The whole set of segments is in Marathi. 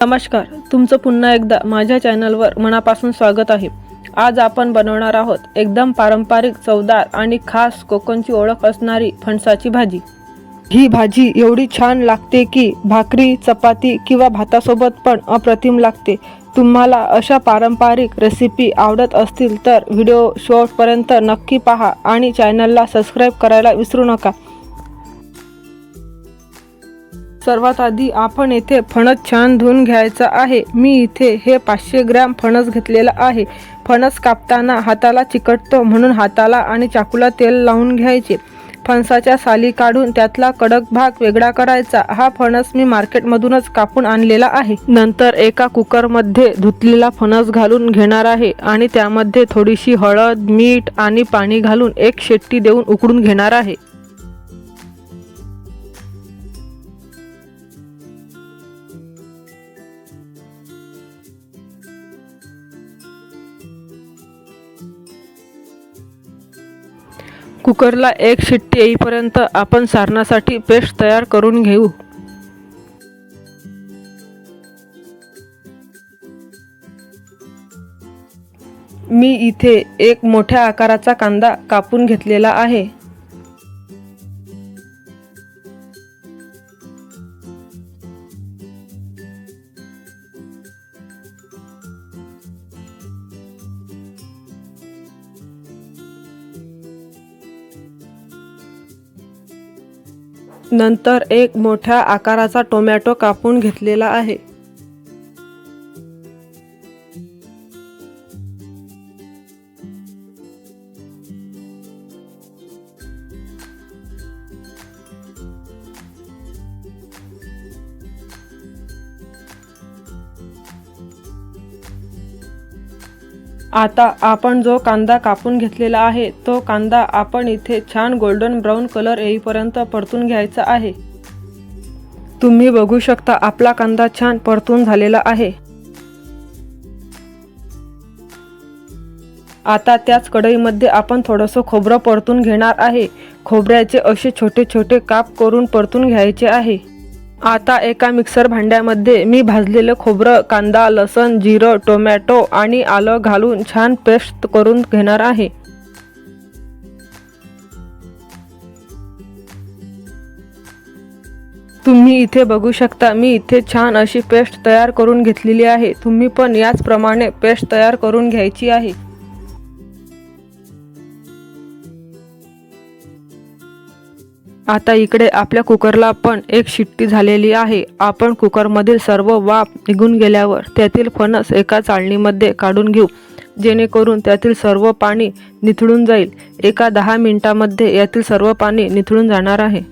नमस्कार, तुमचं पुन्हा एकदा माझ्या चॅनलवर मनापासून स्वागत आहे। आज आपण बनवणार आहोत एकदम पारंपरिक, चवदार आणि खास कोकणची ओळख असणारी फणसाची भाजी। ही भाजी एवढी छान लागते की भाकरी, चपाती किंवा भातासोबत पण अप्रतिम लागते। तुम्हाला अशा पारंपरिक रेसिपी आवडत असतील तर व्हिडिओ शेवटपर्यंत नक्की पहा आणि चॅनलला सबस्क्राइब करायला विसरू नका। सर्वात आधी आपण इथे फणस छान धुवून घ्यायचा आहे। मी इथे हे 500 ग्रॅम फणस घेतलेला आहे। फणस कापताना हाताला चिकटतो म्हणून हाताला आणि चाकूला तेल लावून घ्यायचे। फणसाच्या साली काढून त्यातला कडक भाग वेगळा करायचा। हा फणस मी मार्केटमधूनच कापून आणलेला आहे। नंतर एका कुकरमध्ये धुतलेला फणस घालून घेणार आहे आणि त्यामध्ये थोडीशी हळद, मीठ आणि पाणी घालून एक शिट्टी देऊन उकळून घेणार आहे। कुकरला एक शिट्टी येईपर्यंत आपण सारणासाठी पेस्ट तयार करून घेऊ। मी इथे एक मोठ्या आकाराचा कांदा कापून घेतलेला आहे। नंतर एक मोठ्या आकाराचा टोमॅटो कापून घेतलेला आहे। आता आपण जो कांदा कापून घेतलेला आहे तो कांदा आपण इथे छान गोल्डन ब्राऊन कलर येईपर्यंत परतून घ्यायचा आहे। तुम्ही बघू शकता आपला कांदा छान परतून झालेला आहे। आता त्याच कढईमध्ये आपण थोडंसं खोबरं परतून घेणार आहे। खोबऱ्याचे असे छोटे छोटे काप करून परतून घ्यायचे आहे। आता एका मिक्सर भांड्यामध्ये मी भाजलेले खोबरं, कांदा, लसूण, जिरं, टोमॅटो आणि आलं घालून छान पेस्ट करून घेणार आहे। तुम्ही इथे बघू शकता मी इथे छान अशी पेस्ट तयार करून घेतलेली आहे। तुम्ही पण याचप्रमाणे पेस्ट तयार करून घ्यायची आहे। आता इकडे आपल्या कुकरला पण एक शिट्टी झालेली आहे। आपण कुकरमधील सर्व वाफ निघून गेल्यावर त्यातील फणस एका चाळणीमध्ये काढून घेऊ, जेणेकरून त्यातील सर्व पाणी निथळून जाईल। एका 10 मिनिटांमध्ये यातील सर्व पाणी निथळून जाणार आहे।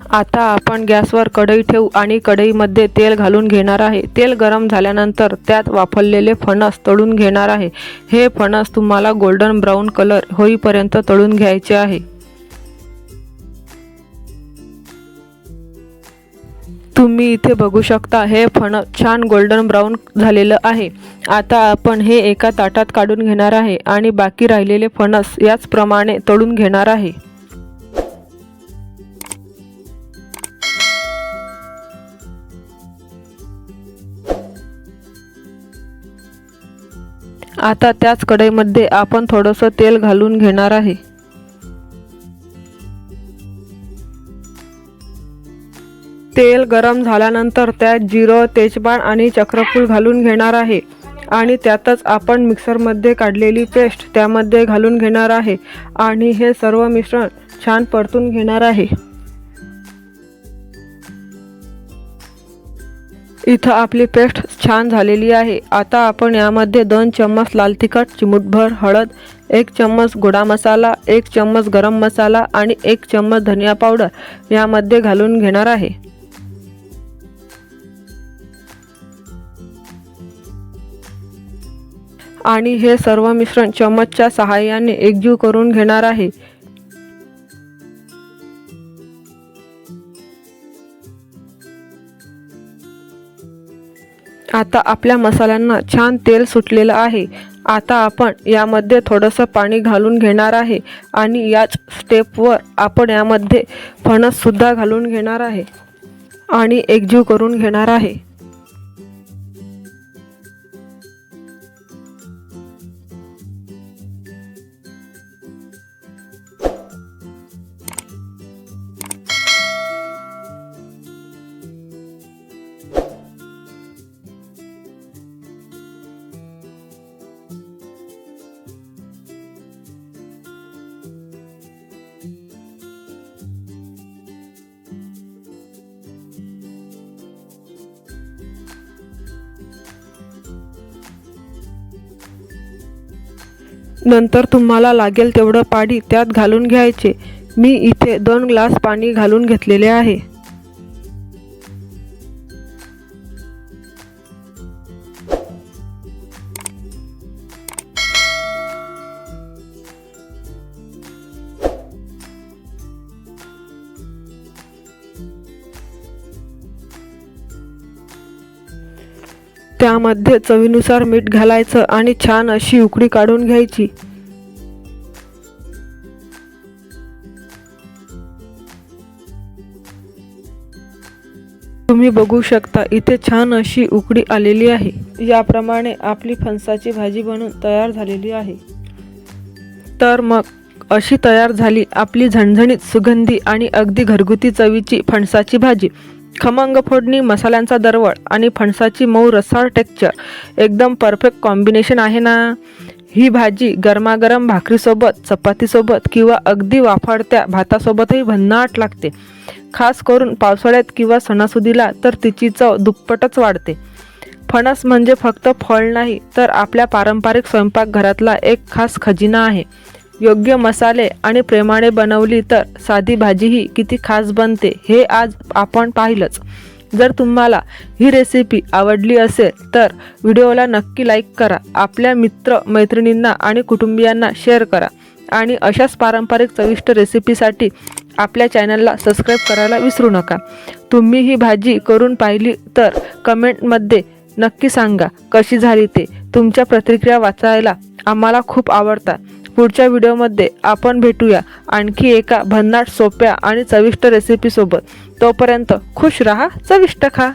आता आपण गॅसवर कढई ठेवू आणि कढईमध्ये तेल घालून घेणार आहे। तेल गरम झाल्यानंतर त्यात वाफवलेले फणस तळून घेणार आहे। हे फणस तुम्हाला गोल्डन ब्राऊन कलर होईपर्यंत तळून घ्यायचे आहे। तुम्ही इथे बघू शकता हे फणस छान गोल्डन ब्राऊन झालेलं आहे। आता आपण हे एका ताटात काढून घेणार आहे आणि बाकी राहिलेले फणस याचप्रमाणे तळून घेणार आहे। आता त्याच कढईमध्ये आपण थोडंसं तेल घालून घेणार आहे। तेल गरम झाल्यानंतर त्यात जिरं, तेजपान आणि चक्रफूल घालून घेणार आहे आणि त्यातच आपण मिक्सरमध्ये काढलेली पेस्ट त्यामध्ये घालून घेणार आहे आणि हे सर्व मिश्रण छान परतून घेणार आहे। इथं आपली पेस्ट छान झालेली आहे। आता आपण यामध्ये 2 चम्मच लाल तिखट, चिमूटभर हळद, 1 चम्मच गोडा मसाला, 1 चम्मच गरम मसाला आणि 1 चम्मच धनिया पावडर यामध्ये घालून घेणार आहे। आणि हे सर्व मिश्रण चम्मचच्या सहाय्याने एकजीव करून घेणार आहे। आता आपल्या मसाल्यांना छान तेल सुटलेलं आहे। आता आपण यामध्ये थोडंसं पाणी घालून घेणार आहे आणि याच स्टेपवर आपण यामध्ये फणससुद्धा घालून घेणार आहे आणि एकजीव करून घेणार आहे। नंतर तुम्हाला लागेल तेवढं पाणी त्यात घालून घ्यायचे। मी इथे 2 ग्लास पाणी घालून घेतलेले आहे। त्यामध्ये चवीनुसार मीठ घालायचं आणि छान अशी उकळी काढून घ्यायची। तुम्ही बघू शकता इथे छान अशी उकळी आलेली आहे। याप्रमाणे आपली फणसाची भाजी बनून तयार झालेली आहे। तर मग अशी तयार झाली आपली झणझणीत, सुगंधी आणि अगदी घरगुती चवीची फणसाची भाजी। खमंग फोडणी, मसाल्यांचा दरवळ आणि फणसाची मऊ रसाळ टेक्स्चर एकदम परफेक्ट कॉम्बिनेशन आहे ना। ही भाजी गरमागरम भाकरीसोबत, चपातीसोबत किंवा अगदी वाफाळत्या भातासोबतही भन्नाट लागते। खास करून पावसाळ्यात किंवा सणासुदीला तर तिची चव दुप्पटच वाढते। फणस म्हणजे फक्त फळ नाही तर आपल्या पारंपरिक स्वयंपाकघरातला एक खास खजिना आहे। योग्य मसाले आणि प्रेमाने बनवली तर साधी भाजीही किती खास बनते हे आज आपण पाहिलंच। जर तुम्हाला ही रेसिपी आवडली असेल तर व्हिडिओला नक्की लाईक करा, आपल्या मित्र मैत्रिणींना आणि कुटुंबियांना शेअर करा आणि अशाच पारंपरिक चविष्ट रेसिपीसाठी आपल्या चॅनलला सबस्क्राईब करायला विसरू नका। तुम्ही ही भाजी करून पाहिली तर कमेंटमध्ये नक्की सांगा कशी झाली ते। तुमच्या प्रतिक्रिया वाचायला आम्हाला खूप आवडतात। पुढच्या व्हिडिओमध्ये आपण भेटूया आणखी एका भन्नाट, सोप्या आणि चविष्ट रेसिपीसोबत। तोपर्यंत खुश रहा, चविष्ट खा।